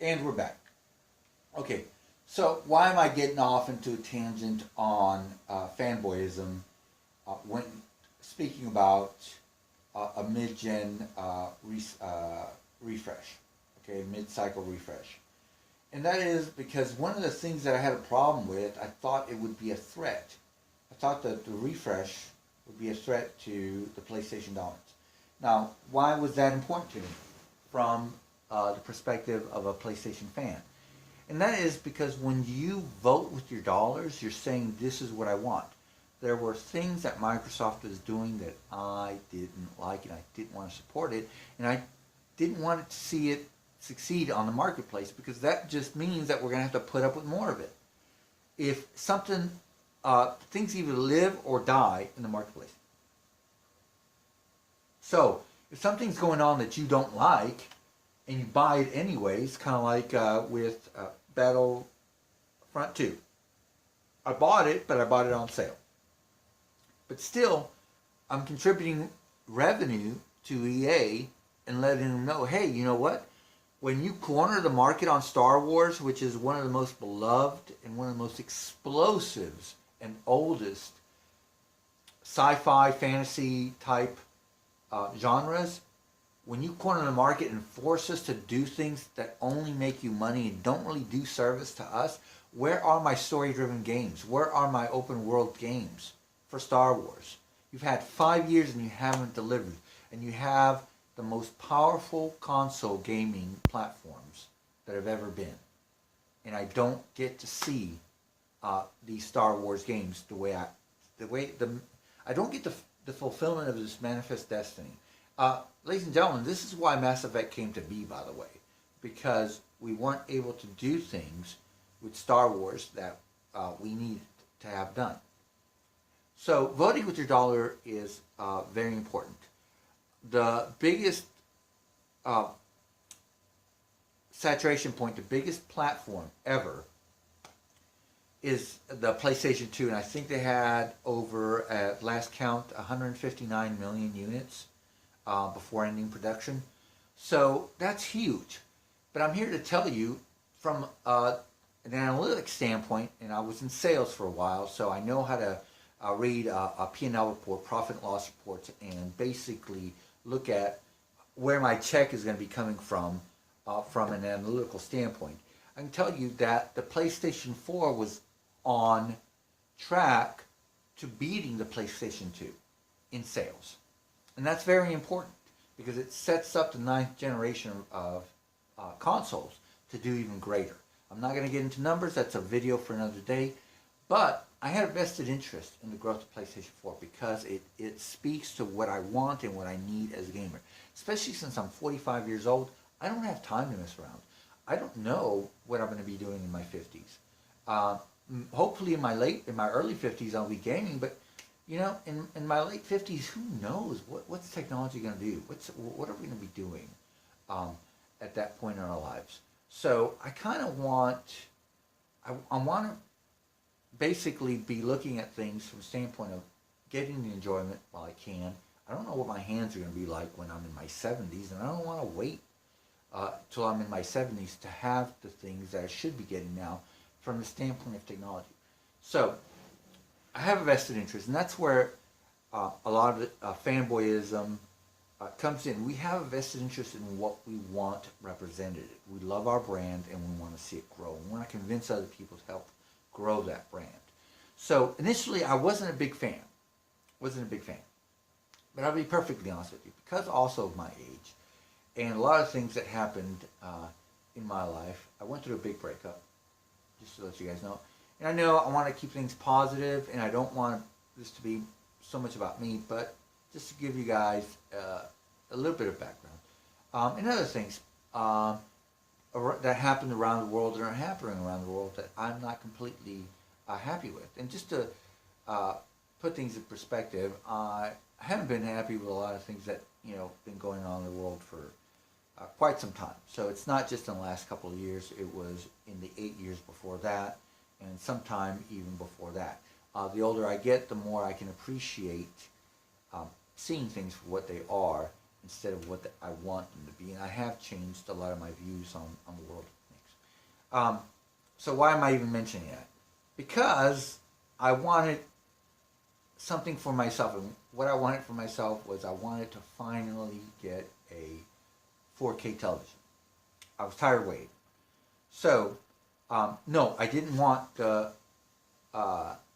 And we're back. Okay, so why am I getting off into a tangent on fanboyism when speaking about a mid-gen refresh? Okay, mid-cycle refresh. And that is because one of the things that I had a problem with, I thought it would be a threat. I thought that the refresh would be a threat to the PlayStation dominance. Now, why was that important to me from the perspective of a PlayStation fan? And that is because when you vote with your dollars, you're saying, this is what I want. There were things that Microsoft was doing that I didn't like and I didn't want to support it. And I didn't want to see it succeed on the marketplace because that just means that we're going to have to put up with more of it. If something, things either live or die in the marketplace. So, if something's going on that you don't like, and you buy it anyways, kind of like with Battlefront 2. I bought it, but I bought it on sale. But still, I'm contributing revenue to EA and letting them know, hey, you know what? When you corner the market on Star Wars, which is one of the most beloved and one of the most explosive and oldest sci-fi, fantasy type genres, when you corner the market and force us to do things that only make you money and don't really do service to us, where are my story-driven games? Where are my open-world games for Star Wars? You've had 5 years and you haven't delivered. And you have the most powerful console gaming platforms that have ever been. And I don't get to see these Star Wars games I don't get the fulfillment of this manifest destiny. Ladies and gentlemen, this is why Mass Effect came to be, by the way, because we weren't able to do things with Star Wars that we needed to have done. So voting with your dollar is very important. The biggest saturation point, the biggest platform ever is the PlayStation 2, and I think they had over, at last count, 159 million units before ending production. So that's huge. But I'm here to tell you from an analytics standpoint, and I was in sales for a while, so I know how to read a P&L report, profit and loss reports, and basically look at where my check is going to be coming from an analytical standpoint. I can tell you that the PlayStation 4 was on track to beating the PlayStation 2 in sales. And that's very important because it sets up the 9th generation of consoles to do even greater. I'm not going to get into numbers, that's a video for another day, but I had a vested interest in the growth of PlayStation 4 because it speaks to what I want and what I need as a gamer. Especially since I'm 45 years old, I don't have time to mess around. I don't know what I'm going to be doing in my 50s. Hopefully in my early 50s I'll be gaming, but you know, in my late 50s, who knows what's technology going to do? What are we going to be doing at that point in our lives? So I kind of want to basically be looking at things from the standpoint of getting the enjoyment while I can. I don't know what my hands are going to be like when I'm in my 70s, and I don't want to wait till I'm in my 70s to have the things that I should be getting now from the standpoint of technology. So I have a vested interest, and that's where a lot of the fanboyism comes in. We have a vested interest in what we want represented. We love our brand, and we want to see it grow. We want to convince other people to help grow that brand. So initially, I wasn't a big fan. But I'll be perfectly honest with you, because also of my age, and a lot of things that happened in my life, I went through a big breakup, just to let you guys know. And I know I want to keep things positive, and I don't want this to be so much about me, but just to give you guys a little bit of background. And other things that happened around the world and are happening around the world that I'm not completely happy with. And just to put things in perspective, I haven't been happy with a lot of things that, you know, been going on in the world for quite some time. So it's not just in the last couple of years, it was in the 8 years before that, and sometime even before that. The older I get, the more I can appreciate seeing things for what they are instead of what I want them to be. And I have changed a lot of my views on the world of things. Um, so why am I even mentioning that? Because I wanted something for myself, and what I wanted for myself was I wanted to finally get a 4K television. I was tired of waiting. So, no, I didn't want the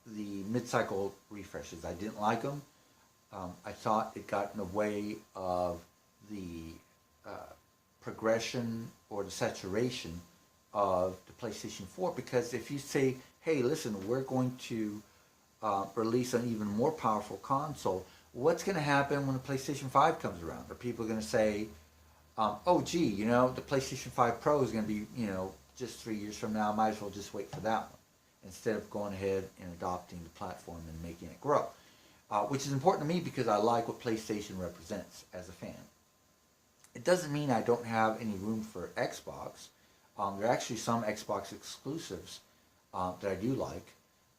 mid-cycle refreshes. I didn't like them. I thought it got in the way of the uh, progression or the saturation of the PlayStation 4, because if you say, hey, listen, we're going to release an even more powerful console, what's going to happen when the PlayStation 5 comes around? Are people going to say, oh, gee, the PlayStation 5 Pro is going to be, just 3 years from now, I might as well just wait for that one, instead of going ahead and adopting the platform and making it grow. Which is important to me because I like what PlayStation represents as a fan. It doesn't mean I don't have any room for Xbox. There are actually some Xbox exclusives that I do like.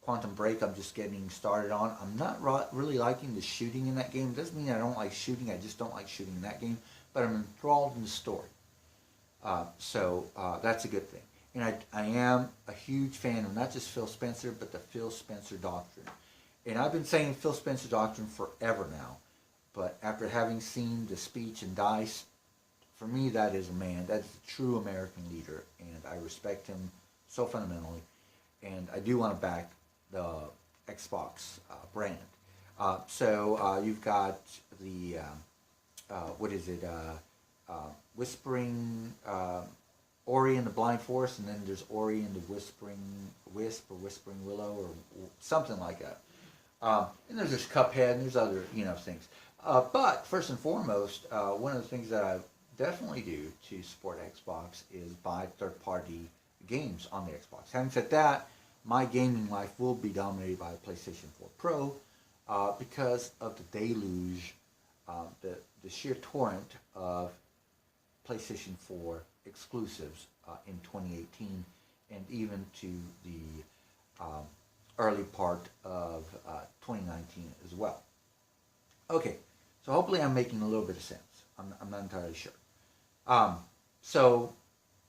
Quantum Break, I'm just getting started on. I'm not really liking the shooting in that game. It doesn't mean I don't like shooting. I just don't like shooting in that game. But I'm enthralled in the story. So that's a good thing. And I am a huge fan of not just Phil Spencer, but the Phil Spencer Doctrine. And I've been saying Phil Spencer Doctrine forever now. But after having seen the speech in DICE, for me, that is a man. That is a true American leader. And I respect him so fundamentally. And I do want to back the Xbox brand. So you've got the, what is it, Whispering, Ori and the Blind Forest, and then there's Ori and the Whispering Wisp or Whispering Willow or something like that. And there's this Cuphead and there's other, things. But first and foremost, one of the things that I definitely do to support Xbox is buy third-party games on the Xbox. Having said that, my gaming life will be dominated by the PlayStation 4 Pro because of the deluge, the sheer torrent of PlayStation 4 exclusives in 2018 and even to the early part of 2019 as well. Okay, so hopefully I'm making a little bit of sense. I'm not entirely sure. So,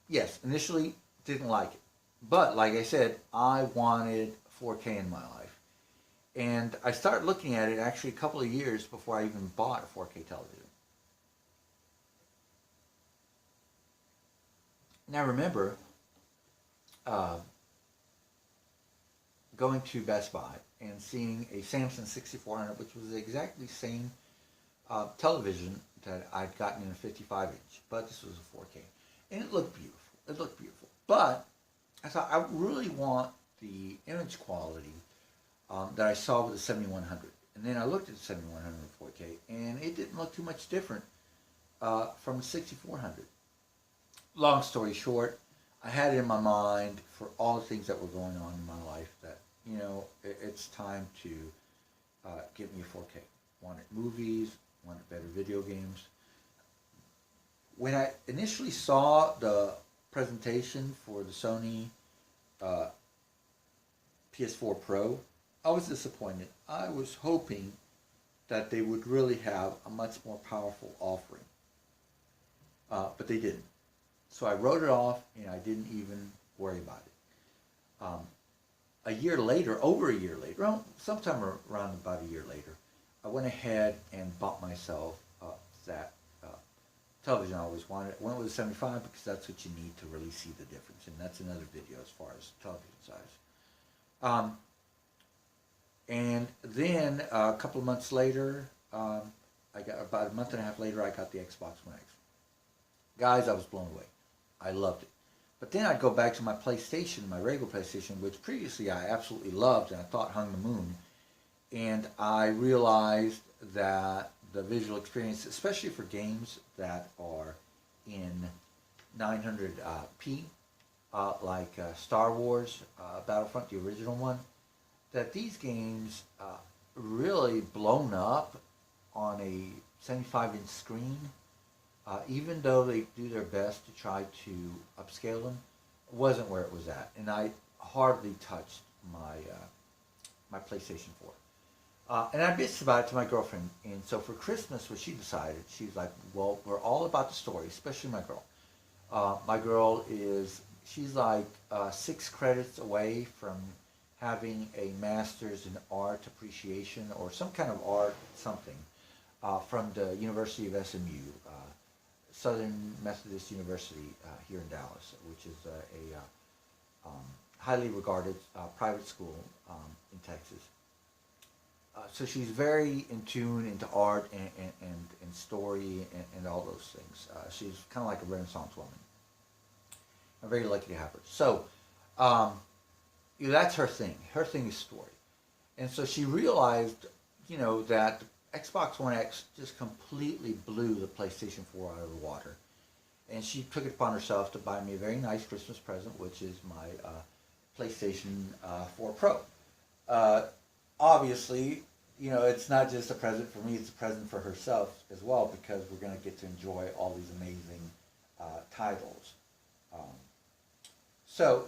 yes, initially didn't like it. But, like I said, I wanted 4K in my life. And I started looking at it actually a couple of years before I even bought a 4K television. And I remember going to Best Buy and seeing a Samsung 6400, which was the exactly same television that I'd gotten in a 55-inch, but this was a 4K. And it looked beautiful. But I thought, I really want the image quality that I saw with the 7100. And then I looked at the 7100 4K, and it didn't look too much different from the 6400. Long story short, I had it in my mind for all the things that were going on in my life that, it's time to get me a 4K. Wanted movies, wanted better video games. When I initially saw the presentation for the Sony PS4 Pro, I was disappointed. I was hoping that they would really have a much more powerful offering. But they didn't. So I wrote it off and I didn't even worry about it. A year later, over a year later, sometime around about a year later, I went ahead and bought myself that television I always wanted. I went with a 75 because that's what you need to really see the difference. And that's another video as far as television size. And then a couple of months later, I got about a month and a half later, I got the Xbox One X. Guys, I was blown away. I loved it. But then I'd go back to my PlayStation, my regular PlayStation, which previously I absolutely loved and I thought hung the moon. And I realized that the visual experience, especially for games that are in 900p, like Star Wars Battlefront, the original one, that these games really blown up on a 75-inch screen, even though they do their best to try to upscale them, wasn't where it was at. And I hardly touched my PlayStation 4. And I bitched about it to my girlfriend. And so for Christmas, what she decided, she was like, well, we're all about the story, especially my girl. My girl is she's like 6 credits away from having a master's in art appreciation or some kind of art something from the University of SMU, Southern Methodist University here in Dallas, which is a highly regarded private school in Texas. So she's very in tune into art and story and all those things. She's kind of like a Renaissance woman. I'm very lucky to have her. So, that's her thing. Her thing is story. And so she realized, that Xbox One X just completely blew the PlayStation 4 out of the water. And she took it upon herself to buy me a very nice Christmas present, which is my PlayStation 4 Pro. Obviously, it's not just a present for me, it's a present for herself as well, because we're going to get to enjoy all these amazing titles. So,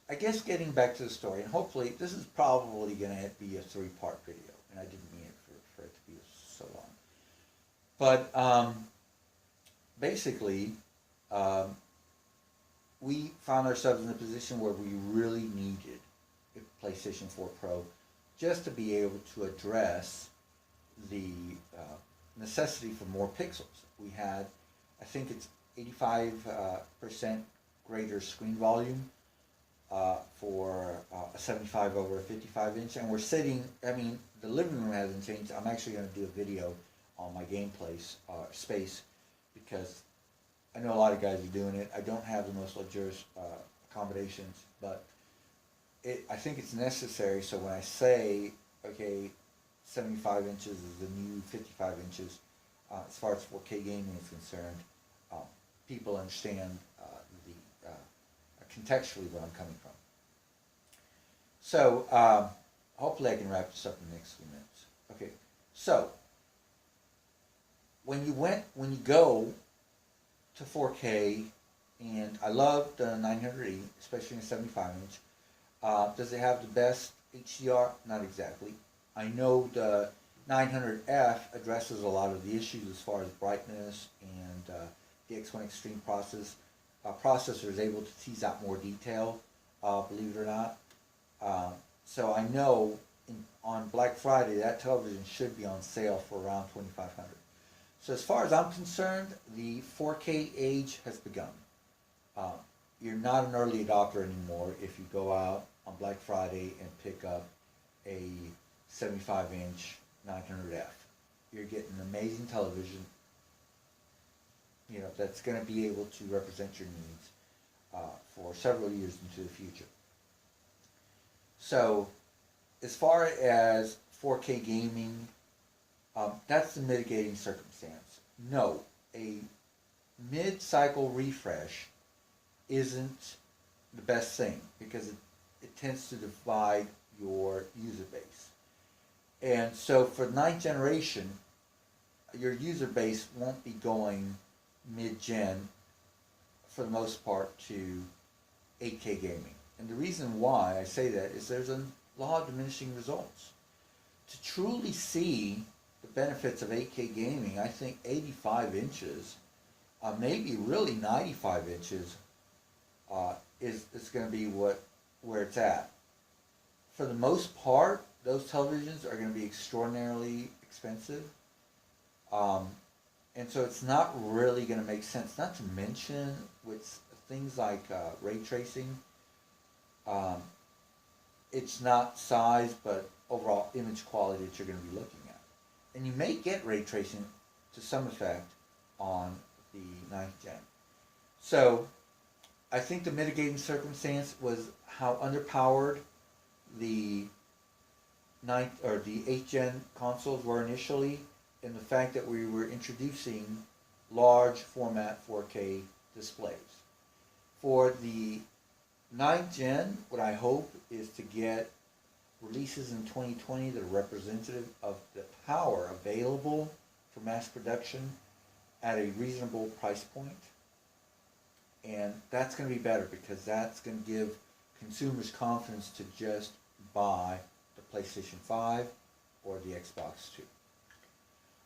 I guess getting back to the story, and hopefully this is probably going to be a 3-part video, and I didn't mean it for it to be so long. But basically, we found ourselves in a position where we really needed a PlayStation 4 Pro just to be able to address the necessity for more pixels. We had, I think it's 85% greater screen volume for a 75 over a 55 inch, and we're sitting, the living room hasn't changed. I'm actually going to do a video on my gameplay space, because I know a lot of guys are doing it. I don't have the most luxurious accommodations, but I think it's necessary. So when I say, okay, 75 inches is the new 55 inches, as far as 4K gaming is concerned, people understand contextually where I'm coming from. So hopefully I can wrap this up in the next few minutes. Okay, so when you go to 4K, and I love the 900E, especially in a 75 inch. Does it have the best HDR? Not exactly. I know the 900F addresses a lot of the issues as far as brightness, and the X1 Extreme processor is able to tease out more detail, believe it or not. So I know on Black Friday that television should be on sale for around $2,500. So as far as I'm concerned, the 4K age has begun. You're not an early adopter anymore if you go out on Black Friday and pick up a 75-inch 900F. You're getting an amazing television, that's going to be able to represent your needs for several years into the future. So, as far as 4K gaming, that's the mitigating circumstance. No, a mid-cycle refresh isn't the best thing, because it tends to divide your user base. And so for 9th generation, your user base won't be going mid-gen for the most part to 8K gaming. And the reason why I say that is there's a law of diminishing results. To truly see the benefits of 8K gaming, I think 85 inches, maybe really 95 inches, is going to be where it's at. For the most part, those televisions are going to be extraordinarily expensive. And so it's not really going to make sense, not to mention with things like ray tracing. It's not size, but overall image quality that you're going to be looking at. And you may get ray tracing to some effect on the 9th gen. So I think the mitigating circumstance was how underpowered the 8th gen consoles were initially, and the fact that we were introducing large format 4K displays. For the 9th gen, what I hope is to get releases in 2020 that are representative of the power available for mass production at a reasonable price point. And that's going to be better, because that's going to give consumers confidence to just buy the PlayStation 5 or the Xbox 2.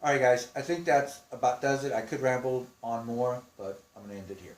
Alright guys, I think that's about does it. I could ramble on more, but I'm going to end it here.